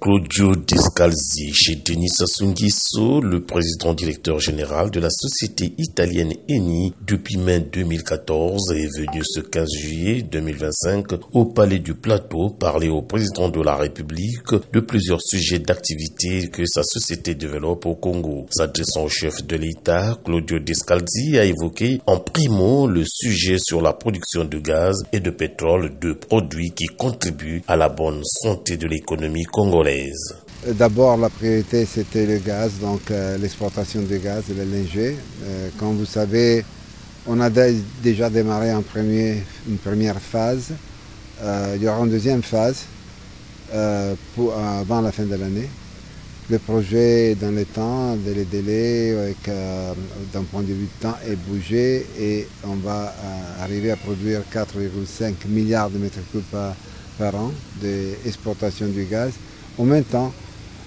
Claudio Descalzi, chez Denis Sassou Nguesso, le président directeur général de la société italienne Eni depuis mai 2014, est venu ce 15 juillet 2025 au Palais du Plateau parler au président de la République de plusieurs sujets d'activité que sa société développe au Congo. S'adressant au chef de l'État, Claudio Descalzi a évoqué en primo le sujet sur la production de gaz et de pétrole, deux produits qui contribuent à la bonne santé de l'économie congolaise. D'abord, la priorité, c'était le gaz, donc l'exportation du gaz et le LNG. Comme vous savez, on a déjà démarré une première phase. Il y aura une deuxième phase avant la fin de l'année. Le projet, dans le temps, les délais, d'un point de vue de temps, est bougé et on va arriver à produire 4,5 milliards de mètres cubes par an d'exportation du gaz. En même temps,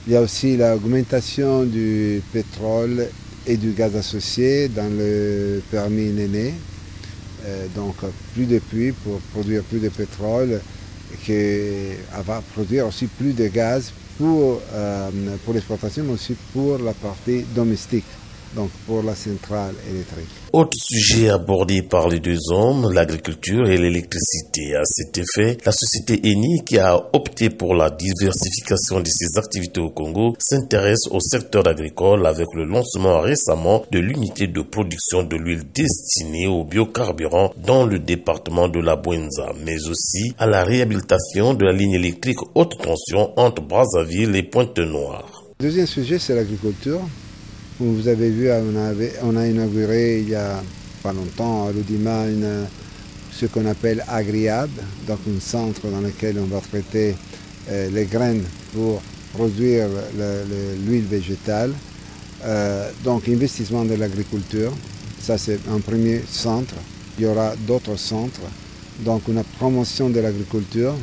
il y a aussi l'augmentation du pétrole et du gaz associé dans le permis Néné. Donc plus de puits pour produire plus de pétrole, qui va produire aussi plus de gaz pour l'exportation, mais aussi pour la partie domestique, donc pour la centrale électrique. Autre sujet abordé par les deux hommes, l'agriculture et l'électricité. À cet effet, la société Eni, qui a opté pour la diversification de ses activités au Congo, s'intéresse au secteur agricole avec le lancement récemment de l'unité de production de l'huile destinée aux biocarburants dans le département de la Bouenza, mais aussi à la réhabilitation de la ligne électrique haute tension entre Brazzaville et Pointe-Noire. Le deuxième sujet, c'est l'agriculture. Comme vous avez vu, on a inauguré il n'y a pas longtemps à Lodima ce qu'on appelle AgriHub, donc un centre dans lequel on va traiter les graines pour produire l'huile végétale. Donc investissement de l'agriculture, ça c'est un premier centre. Il y aura d'autres centres. Donc une promotion de l'agriculture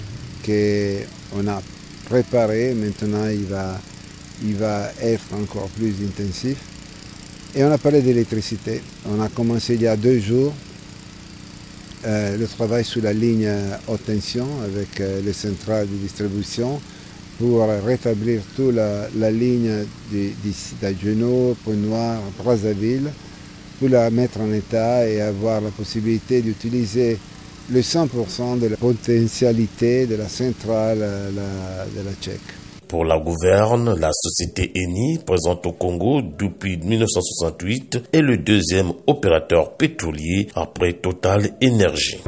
qu'on a préparée, maintenant il va être encore plus intensif. Et on a parlé d'électricité. On a commencé il y a 2 jours le travail sur la ligne haute tension avec les centrales de distribution pour rétablir toute la ligne d'Agenot, Pointe-Noire, Brazzaville, pour la mettre en état et avoir la possibilité d'utiliser le 100% de la potentialité de la centrale de la Tchèque. Pour la gouverne, la société Eni, présente au Congo depuis 1968, est le deuxième opérateur pétrolier après Total Énergie.